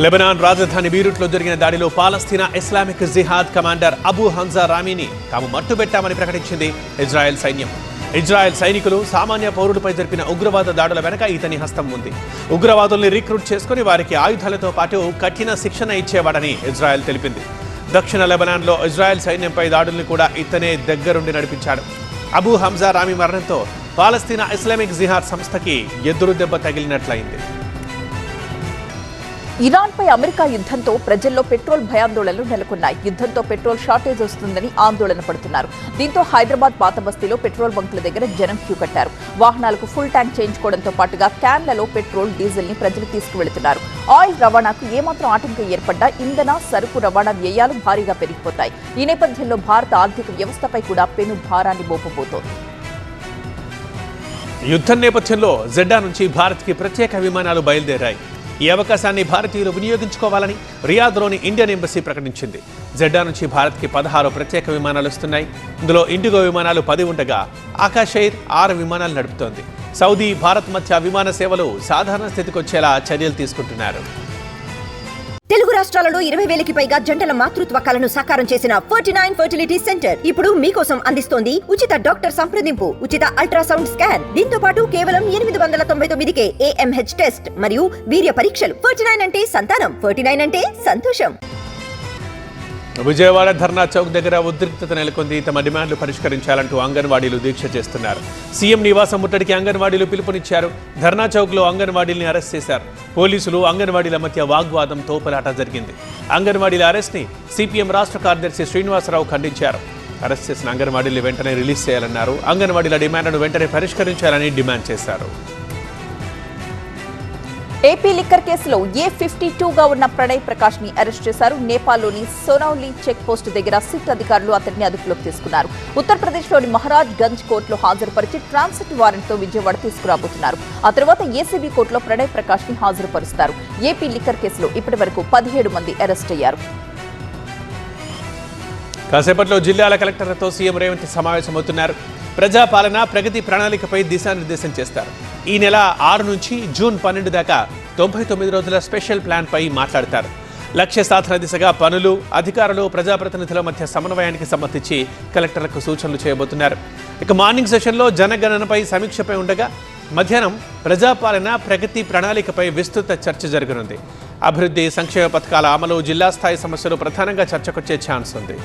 Lebanon రాజధాని బీరూట్లో జరిగిన దాడిలో పాలస్తీనా ఇస్లామిక్ జిహాద్ కమాండర్ అబూ హంజా రామీని తాము మట్టుబెట్టామని ప్రకటించింది ఇజ్రాయెల్ సైన్యం. ఇజ్రాయెల్ సైనికులు సామాన్య పౌరులపై జరిపిన ఉగ్రవాద దాడుల వెనక ఇతని హస్తం ఉంది. ఉగ్రవాదుల్ని రిక్రూట్ చేసుకుని వారికి ఆయుధాలతో పాటు కఠిన శిక్షణ ఇచ్చేవాడని ఇజ్రాయెల్ తెలిపింది. దక్షిణ లెబనాన్లో ఇజ్రాయెల్ సైన్యంపై దాడుల్ని కూడా ఇతనే దగ్గరుండి నడిపించాడు. అబూ హంజా రామీ మరణంతో పాలస్తీనా ఇస్లామిక్ జిహాద్ సంస్థకి ఎదురు దెబ్బ తగిలినట్లయింది. ఇరాన్పై అమెరికా యుద్ధంతో ప్రజల్లో పెట్రోల్ భయాందోళనలు నెలకొన్నాయి. యుద్ధంతో పెట్రోల్ షార్టేజ్ వస్తుందని ఆందోళన పడుతున్నారు. దీంతో హైదరాబాద్ పాత బస్తీలో పెట్రోల్ బంకుల దగ్గర జనం క్యూ కట్టారు. వాహనాలకు ఫుల్ ట్యాంక్ చేయించుకోవడంతో పాటుగా క్యాన్లలో పెట్రోల్, డీజిల్ ని ప్రజలు తీసుకువెళుతున్నారు. ఆయిల్ రవాణాకు ఏమాత్రం ఆటంకం ఏర్పడ్డా ఇంధన, సరుకు రవాణా వ్యయాలు భారీగా పెరిగిపోతాయి. ఈ నేపథ్యంలో భారత ఆర్థిక వ్యవస్థపై కూడా పెను భారాన్ని మోపబోతోంది. యుద్ధం నేపథ్యంలో జెడ్డా నుంచి భారత్కి ప్రత్యేక విమానాలు బయలుదేరాయి. ఈ అవకాశాన్ని భారతీయులు వినియోగించుకోవాలని రియాద్లోని ఇండియన్ ఎంబసీ ప్రకటించింది. జెడ్డా నుంచి భారత్కి 16 ప్రత్యేక విమానాలు వస్తున్నాయి. ఇందులో ఇండిగో విమానాలు 10 ఉండగా ఆకాష్ ఎయిర్ 6 విమానాలు నడుపుతోంది. సౌదీ, భారత్ మధ్య విమాన సేవలు సాధారణ స్థితికి వచ్చేలా చర్యలు తీసుకుంటున్నారు. తెలుగు రాష్ట్రాలలో 20,000కి పైగా జంటల మాతృత్వ కలను సాకారం చేసిన 49 ఫర్టిలిటీ సెంటర్ ఇప్పుడు మీకోసం అందిస్తోంది ఉచిత డాక్టర్ సంప్రదింపు, ఉచిత అల్ట్రాసౌండ్ స్కాన్. దీంతో పాటు కేవలం 899కే AMH టెస్ట్ మరియు వీర్య పరీక్షలు. 49 అంటే సంతానం, 49 అంటే సంతోషం. విజయవాడ ధర్నా చౌక్ దగ్గర ఉద్రిక్తత నెలకొంది. తమ డిమాండ్లు పరిష్కరించాలంటూ అంగన్వాడీలు దీక్ష చేస్తున్నారు. సీఎం నివాసం ముట్టడికి అంగన్వాడీలు పిలుపునిచ్చారు. ధర్నా చౌక్లో అంగన్వాడీల్ని అరెస్ట్ చేశారు. పోలీసులు, అంగన్వాడీల మధ్య వాగ్వాదం, తోపులాట జరిగింది. అంగన్వాడీల అరెస్ట్ని సిపిఎం రాష్ట్ర కార్యదర్శి శ్రీనివాసరావు ఖండించారు. అరెస్ట్ చేసిన అంగన్వాడీల్ని వెంటనే రిలీజ్ చేయాలన్నారు. అంగన్వాడీల డిమాండ్లను వెంటనే పరిష్కరించాలని డిమాండ్ చేశారు. ఏపీ లిక్కర్ కేసులో A52గా ఉన్న ప్రణయ్ ప్రకాష్ ని అరెస్ట్ చేశారు. నేపాల్లోని సోనౌలి చెక్ పోస్ట్ దగ్గర సిట్ అధికారులు అతన్ని అదుపులోకి తీసుకున్నారు. ఉత్తరప్రదేశ్లోని మహారాజ్ గంజ్ కోర్టులో హాజరుపరిచి ట్రాన్సిట్ వారెంట్తో విజయవాడ తీసుకురాబోతున్నారు. ఆ తర్వాత ఏసీబీ కోర్టులో ప్రణయ్ ప్రకాష్ ని హాజరుపరుస్తారు. ఏపీ లిక్కర్ కేసులో ఇప్పటి వరకు 17 మంది అరెస్ట్ అయ్యారు. కాసేపట్లో జిల్లాల కలెక్టర్లతో సీఎం రేవంత్ సమావేశమవుతున్నారు. ప్రజాపాలన, ప్రగతి ప్రణాళికపై దిశానిర్దేశం చేస్తారు. ఈ నెల 6 నుంచి జూన్ 12 దాకా 99 రోజుల స్పెషల్ ప్లాన్పై మాట్లాడతారు. లక్ష్య సాధన దిశగా పనులు, అధికారులు, ప్రజాప్రతినిధుల మధ్య సమన్వయానికి సంబంధించి కలెక్టర్లకు సూచనలు చేయబోతున్నారు. ఇక మార్నింగ్ సెషన్లో జనగణనపై సమీక్షపై ఉండగా మధ్యాహ్నం ప్రజాపాలన, ప్రగతి ప్రణాళికపై విస్తృత చర్చ జరగనుంది. అభివృద్ధి, సంక్షేమ పథకాల అమలు, జిల్లా స్థాయి సమస్యలు ప్రధానంగా చర్చకొచ్చే ఛాన్స్ ఉంది.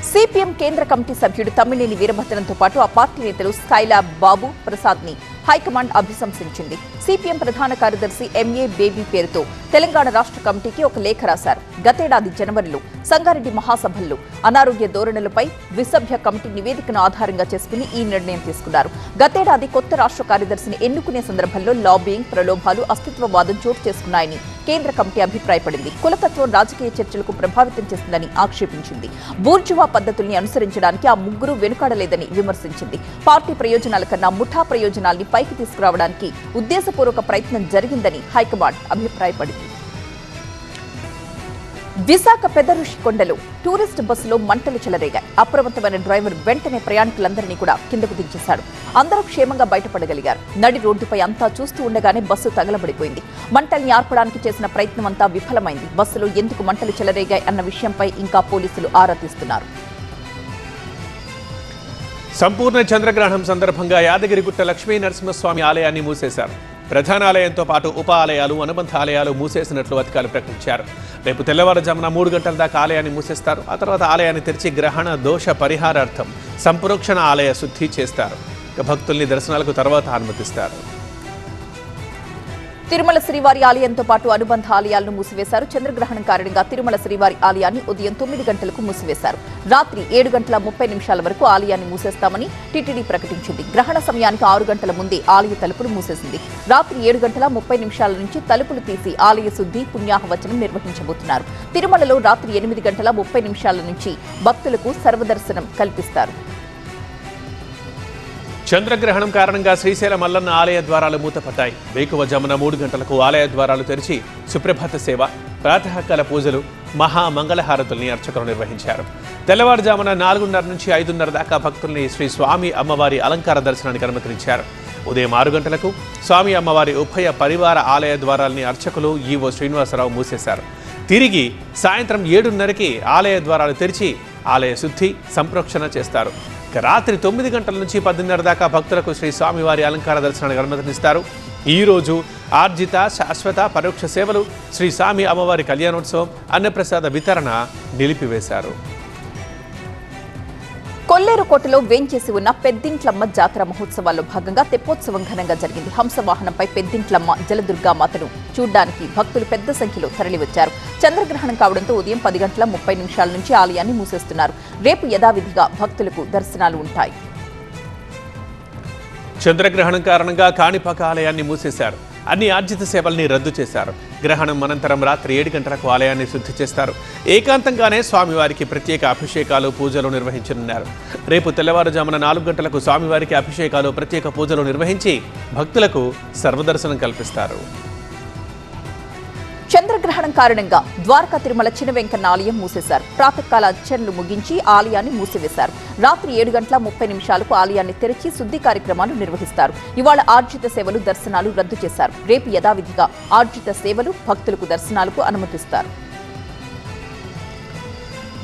సిపిఎం కేంద్ర కమిటీ సభ్యుడు తమ్మినేని వీరభద్రంతో పాటు ఆ పార్టీ నేతలు స్కైలాబ్ బాబు ప్రసాద్ ని హైకమాండ్ అభిశంసించింది. సిపిఎం ప్రధాన కార్యదర్శి ఎంఏ బేబీ పేరుతో తెలంగాణ రాష్ట్ర కమిటీకి ఒక లేఖ రాశారు. గతేడాది జనవరిలో సంగారెడ్డి మహాసభల్లో అనారోగ్య ధోరణులపై ద్విసభ్య కమిటీ నివేదికను ఆధారంగా చేసుకుని ఈ నిర్ణయం తీసుకున్నారు. గతేడాది కొత్త రాష్ట్ర కార్యదర్శిని ఎన్నుకునే సందర్భంలో లాబింగ్, ప్రలోభాలు, అస్తిత్వవాదం చోటు చేసుకున్నాయని కేంద్ర కమిటీ అభిప్రాయపడింది. కులతత్వం రాజకీయ చర్చలకు ప్రభావితం చేస్తుందని ఆక్షేపించింది. బూర్జువా పద్ధతుల్ని అనుసరించడానికి ఆ ముగ్గురు వెనుకాడలేదని విమర్శించింది. పార్టీ ప్రయోజనాల కన్నా ముఠా ప్రయోజనాల్ని పైకి తీసుకురావడానికి ఉద్దేశపూర్వక ప్రయత్నం జరిగిందని హైకమాండ్ అభిప్రాయపడింది. విశాఖ పెద్ద ఋషికొండలో టూరిస్ట్ బస్సులో మంటలు చెలరేగాయి. అప్రమత్తమైన డ్రైవర్ వెంటనే ప్రయాణికులందరినీ కూడా కిందకు దించేశాడు. అందరూ క్షేమంగా బయటపడగలిగారు. నడి రోడ్డుపై అంతా చూస్తూ ఉండగానే బస్సు తగలబడిపోయింది. మంటల్ని ఆర్పడానికి చేసిన ప్రయత్నం అంతా విఫలమైంది. బస్సులో ఎందుకు మంటలు చెలరేగాయి అన్న విషయంపై ఇంకా పోలీసులు ఆరా తీస్తున్నారు. సంపూర్ణ చంద్రగ్రహణం సందర్భంగా యాదగిరిగుట్ట లక్ష్మీ నరసింహస్వామి ఆలయాన్ని మూసేశారు. ప్రధాన ఆలయంతో పాటు ఉప ఆలయాలు, అనుబంధ ఆలయాలు మూసేసినట్లు అధికారులు ప్రకటించారు. రేపు తెల్లవారుజామున 3 గంటల దాకా ఆలయాన్ని మూసేస్తారు. ఆ తర్వాత ఆలయాన్ని తెరిచి గ్రహణ దోష పరిహారార్థం సంప్రోక్షణ ఆలయ శుద్ధి చేస్తారు. భక్తుల్ని దర్శనాలకు తర్వాత అనుమతిస్తారు. తిరుమల శ్రీవారి ఆలయంతో పాటు అనుబంధ ఆలయాలను మూసివేశారు. చంద్రగ్రహణం కారణంగా తిరుమల శ్రీవారి ఆలయాన్ని ఉదయం 9 గంటలకు మూసివేశారు. రాత్రి 7:30 వరకు ఆలయాన్ని మూసేస్తామని టీటీడీ ప్రకటించింది. గ్రహణ సమయానికి 6 గంటల ముందే ఆలయ తలుపులు మూసేసింది. రాత్రి 7:30 నుంచి తలుపులు తీసి ఆలయ శుద్ధి, పుణ్యాహవచనం నిర్వహించబోతున్నారు. తిరుమలలో రాత్రి 8:30 నుంచి భక్తులకు సర్వదర్శనం కల్పిస్తారు. చంద్రగ్రహణం కారణంగా శ్రీశైల మల్లన్న ఆలయ ద్వారాలు మూతపడ్డాయి. వేకువజామున 3 గంటలకు ఆలయ ద్వారాలు తెరిచి సుప్రభాత సేవ, ప్రాతకాల పూజలు, మహామంగళహారతుల్ని అర్చకులు నిర్వహించారు. తెల్లవారుజామున 4:30 నుంచి 5:30 దాకా భక్తుల్ని శ్రీ స్వామి అమ్మవారి అలంకార దర్శనానికి అనుమతించారు. ఉదయం 6 గంటలకు స్వామి అమ్మవారి ఉభయ పరివార ఆలయ ద్వారాల్ని అర్చకులు ఈవో శ్రీనివాసరావు మూసేశారు. తిరిగి సాయంత్రం 7:30కి ఆలయ ద్వారాలు తెరిచి ఆలయ శుద్ధి సంప్రోక్షణ చేస్తారు. రాత్రి 9 గంటల నుంచి 10:30 దాకా భక్తులకు శ్రీ స్వామివారి అలంకార దర్శనానికి అనుమతినిస్తారు. ఈ రోజు ఆర్జిత, శాశ్వత, పరోక్ష సేవలు, శ్రీ స్వామి అమ్మవారి కళ్యాణోత్సవం, అన్నప్రసాద వితరణ నిలిపివేశారు. కొల్లేరుకోటలో వేంచేసి ఉన్న పెద్దింట్లమ్మ జాతర మహోత్సవాల్లో భాగంగా తెప్పోత్సవం ఘనంగా జరిగింది. హంసవాహనంపై పెద్దింట్లమ్మ జలదుర్గామాతను చూడ్డానికి భక్తులు పెద్ద సంఖ్యలో తరలివచ్చారు. చంద్రగ్రహణం కావడంతో ఉదయం 10:30 నుంచి ఆలయాన్ని మూసేస్తున్నారు. రేపు యథావిధిగా భక్తులకు దర్శనాలు ఉంటాయి. చంద్రగ్రహణం కారణంగా కాణిపాక ఆలయాన్ని మూసేశారు. అన్ని ఆర్జిత సేవల్ని రద్దు చేశారు. గ్రహణం అనంతరం రాత్రి 7 గంటలకు ఆలయాన్ని శుద్ధి చేస్తారు. ఏకాంతంగానే స్వామివారికి ప్రత్యేక అభిషేకాలు, పూజలు నిర్వహించనున్నారు. రేపు తెల్లవారుజామున 4 గంటలకు స్వామివారికి అభిషేకాలు, ప్రత్యేక పూజలు నిర్వహించి భక్తులకు సర్వదర్శనం కల్పిస్తారు. చంద్రగ్రహణం కారణంగా ద్వారకా తిరుమల చిన్న వెంకన్న ఆలయం మూసేశారు. ప్రాతకాల అర్చనలు ముగించి ఆలయాన్ని మూసివేశారు. రాత్రి 7:30 ఆలయాన్ని తెరిచి శుద్ధి కార్యక్రమాలు నిర్వహిస్తారు. ఇవాళ ఆర్జిత సేవలు, దర్శనాలు రద్దు చేశారు. రేపు యథావిధిగా ఆర్జిత సేవలు, భక్తులకు దర్శనాలకు అనుమతిస్తారు.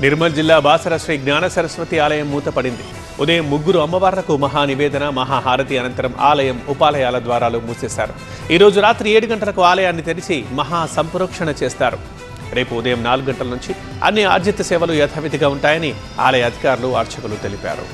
నిర్మల్ జిల్లా బాసర శ్రీ జ్ఞాన సరస్వతి ఆలయం మూతపడింది. ఉదయం 3 అమ్మవార్లకు మహానివేదన, మహాహారతి అనంతరం ఆలయం ఉపాలయాల ద్వారాలు మూసేశారు. ఈరోజు రాత్రి 7 గంటలకు ఆలయాన్ని తెరిచి మహా సంప్రోక్షణ చేస్తారు. రేపు ఉదయం 4 గంటల నుంచి అన్ని ఆర్జిత సేవలు యథావిధిగా ఉంటాయని ఆలయ అధికారులు, అర్చకులు తెలిపారు.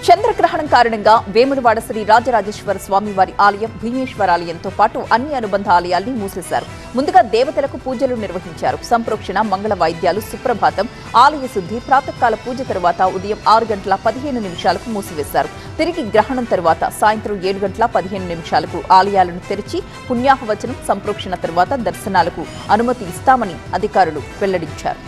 చంద్రగ్రహణం కారణంగా వేములవాడ శ్రీ రాజరాజేశ్వర స్వామివారి ఆలయం, భీమేశ్వరాలయంతో పాటు అన్ని అనుబంధ ఆలయాల్ని మూసేశారు. ముందుగా దేవతలకు పూజలు నిర్వహించారు. సంప్రోక్షణ, మంగళ వాయిద్యాలు, సుప్రభాతం, ఆలయ శుద్ధి, ప్రాతకాల పూజ తరువాత ఉదయం 6:15 మూసివేశారు. తిరిగి గ్రహణం తరువాత సాయంత్రం 7:15 ఆలయాలను తెరిచి పుణ్యాహవచనం, సంప్రోక్షణ తరువాత దర్శనాలకు అనుమతి ఇస్తామని అధికారులు వెల్లడించారు.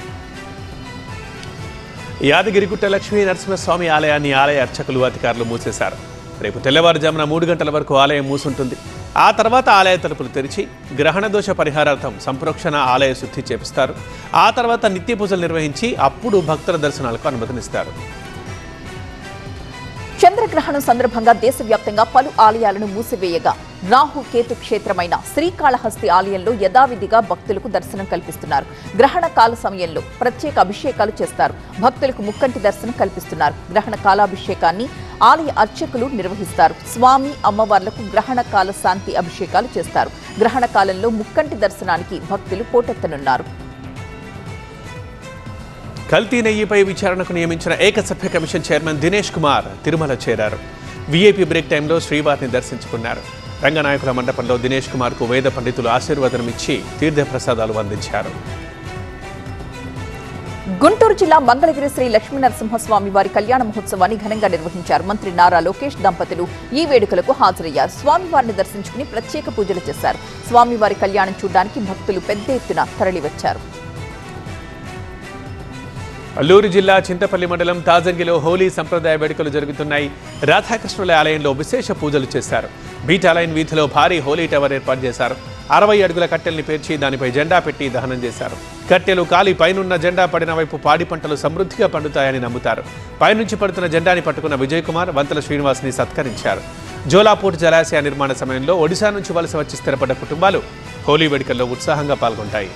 యాదగిరిగుట్ట లక్ష్మీ నరసింహస్వామి ఆలయాన్ని ఆలయ అర్చకులు, అధికారులు మూసేశారు. రేపు తెల్లవారుజామున 3 గంటల వరకు ఆలయం మూసుంటుంది. ఆ తర్వాత ఆలయ తలుపులు తెరిచి గ్రహణ దోష పరిహారార్థం సంప్రోక్షణ, ఆలయ శుద్ధి చేపిస్తారు. ఆ తర్వాత నిత్య పూజలు నిర్వహించి అప్పుడు భక్తుల దర్శనాలకు అనుమతినిస్తారు. చంద్రగ్రహణం సందర్భంగా దేశవ్యాప్తంగా పలు ఆలయాలను మూసివేయగా రాహు కేతు క్షేత్రమైన శ్రీకాళహస్తి ఆలయంలో యథావిధిగా భక్తులకు దర్శనం కల్పిస్తున్నారు. గ్రహణ కాల సమయంలో ప్రత్యేక అభిషేకాలు చేస్తారు. భక్తులకు ముక్కంటి దర్శనం కల్పిస్తున్నారు. గ్రహణ కాలాభిషేకాన్ని ఆలయ అర్చకులు నిర్వహిస్తారు. స్వామి అమ్మవార్లకు గ్రహణ కాల శాంతి అభిషేకాలు చేస్తారు. గ్రహణ కాలంలో ముక్కంటి దర్శనానికి భక్తులు పోటెత్తనున్నారు. కల్తీ నెయ్యిపై విచారణకు నియమించిన ఏకసభ్య కమిషన్ చైర్మన్ దినేష్ కుమార్ తిరుమల చేరారు. వీఐపీ బ్రేక్ టైంలో శ్రీవారిని దర్శించుకున్నారు. రంగనాయకుల మండపంలో దినేష్ కుమార్కు వేద పండితులు ఆశీర్వాదనమిచ్చి తీర్థప్రసాదాలు అందించారు. గుంటూరు జిల్లా మంగళగిరి శ్రీ లక్ష్మీనరసింహస్వామి వారి కళ్యాణ మహోత్సవాన్ని ఘనంగా నిర్వహించారు. మంత్రి నారా లోకేష్ దంపతులు ఈ వేడుకలకు హాజరయ్యారు. స్వామివారిని దర్శించుకుని ప్రత్యేక పూజలు చేశారు. స్వామివారి కళ్యాణం చూడడానికి భక్తులు పెద్ద ఎత్తున తరలివచ్చారు. అల్లూరు జిల్లా చింతపల్లి మండలం తాజంగిలో హోలీ సంప్రదాయ వేడుకలు జరుగుతున్నాయి. రాధాకృష్ణుల ఆలయంలో విశేష పూజలు చేశారు. బీటాలైన్ వీధిలో భారీ హోలీ టవర్ ఏర్పాటు చేశారు. 60 అడుగుల కట్టెల్ని పేర్చి దానిపై జెండా పెట్టి దహనం చేశారు. కట్టెలు కాలి పైనున్న జెండా పడిన వైపు పాడి పంటలు సమృద్ధిగా పండుతాయని నమ్ముతారు. పైనుంచి పడుతున్న జెండాని పట్టుకున్న విజయ్ కుమార్, వంతల శ్రీనివాస్ని సత్కరించారు. జోలాపూర్ జలాశయ నిర్మాణ సమయంలో ఒడిశా నుంచి వలస వచ్చి స్థిరపడ్డ కుటుంబాలు హోలీ వేడుకల్లో ఉత్సాహంగా పాల్గొంటాయి.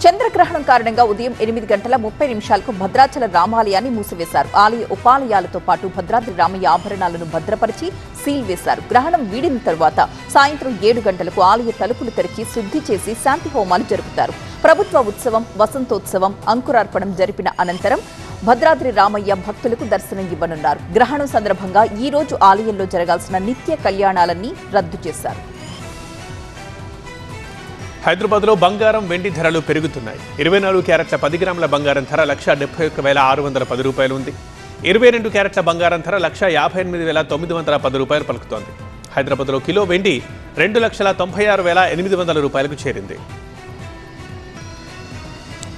చంద్రగ్రహణం కారణంగా ఉదయం 8:30 భద్రాచల రామాలయాన్ని మూసివేశారు. ఆలయ ఉపాలయాలతో పాటు భద్రాద్రి రామయ్య ఆభరణాలను భద్రపరిచి సీల్ వేశారు. గ్రహణం వీడిన తరువాత సాయంత్రం 7 గంటలకు ఆలయ తలుపులు తెరిచి శుద్ధి చేసి శాంతి హోమాలు జరుపుతారు. ప్రభుత్వ ఉత్సవం, వసంతోత్సవం, అంకురార్పణం జరిపిన అనంతరం భద్రాద్రి రామయ్య భక్తులకు దర్శనం ఇవ్వనున్నారు. గ్రహణం సందర్భంగా ఈ రోజు ఆలయంలో జరగాల్సిన నిత్య కళ్యాణాలన్నీ రద్దు చేశారు. హైదరాబాద్లో బంగారం, వెండి ధరలు పెరుగుతున్నాయి. 24 క్యారెట్ల 10 గ్రాముల బంగారం ధర 171,610 రూపాయలు ఉంది. 22 క్యారెట్ల బంగారం ధర 158,910 రూపాయలు పలుకుతోంది. హైదరాబాద్లో కిలో వెండి 2,96,800 రూపాయలకు చేరింది.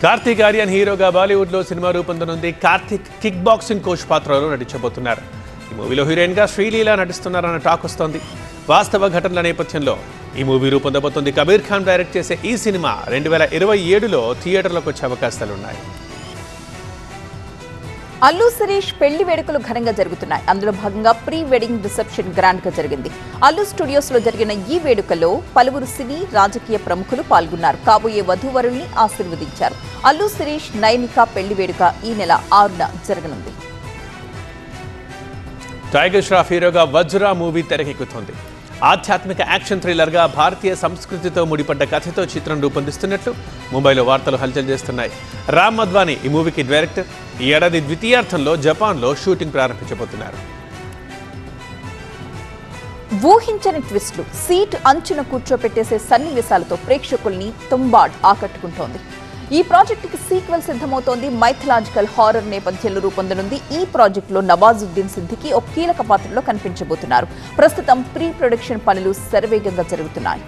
కార్తీక్ ఆర్యన్ హీరోగా బాలీవుడ్లో సినిమా రూపొందనుంది. కార్తీక్ కిక్ బాక్సింగ్ కోచ్ పాత్రలో నటించబోతున్నారు. ఈ మూవీలో హీరోయిన్గా శ్రీలీల నటిస్తున్నారన్న టాక్ వస్తోంది. వాస్తవ ఘటనల నేపథ్యంలో ఈ మూవీ రూపొందబోతోంది. కబీర్ ఖాన్ డైరెక్ట్ చేసే ఈ సినిమా 2027లో థియేటర్లోకి వచ్చే అవకాశాలున్నాయి. అల్లు శిరీష్ పెళ్లి వేడుకలు ఘనంగా జరుగుతున్నాయి. అందులో భాగంగా ప్రీ వెడ్డింగ్ రిసెప్షన్ గ్రాండ్ గా జరిగింది. అల్లు స్టూడియోస్ లో జరిగిన ఈ వేడుకలో పలువురు సినీ రాజకీయ ప్రముఖులు పాల్గొన్నారు. కాబోయే వధూవరుల్ని ఆశీర్వదించారు. అల్లు శిరీష్ నైనిక పెళ్లి వేడుక ఈ నెల 6న జరగనుంది. టైగర్ ష్రాఫ్ హీరోగా వజ్రా మూవీ తెరకెక్కుతోంది. ఆధ్యాత్మిక యాక్షన్ థ్రిల్లర్గా భారతీయ సంస్కృతితో ముడిపడ్డ కథతో చిత్రం రూపొందిస్తున్నట్లు ముంబైలో వార్తలు హల్చల్ చేస్తున్నాయి. రామ్ మధ్వాని ఈ మూవీకి డైరెక్టర్. ఈ ఏడాది ద్వితీయార్థంలో జపాన్లో షూటింగ్ ప్రారంభించబోతున్నారు. ఊహించని ట్విస్టులు, సీట్ అంచున కూర్చోపెట్టేసే సన్నివేశాలతో ప్రేక్షకుల్ని తుంబాడ్ ఆకట్టుకుంటోంది. ఈ ప్రాజెక్టుకి సీక్వెల్ సిద్ధమవుతోంది. మైథలాజికల్ హారర్ నేపథ్యంలో రూపొందనుంది. ఈ ప్రాజెక్టులో నవాజుద్దీన్ సిద్దికీ ఒక కీలక పాత్రలో కనిపించబోతున్నారు. ప్రస్తుతం ప్రీ ప్రొడక్షన్ పనులు శరవేగంగా జరుగుతున్నాయి.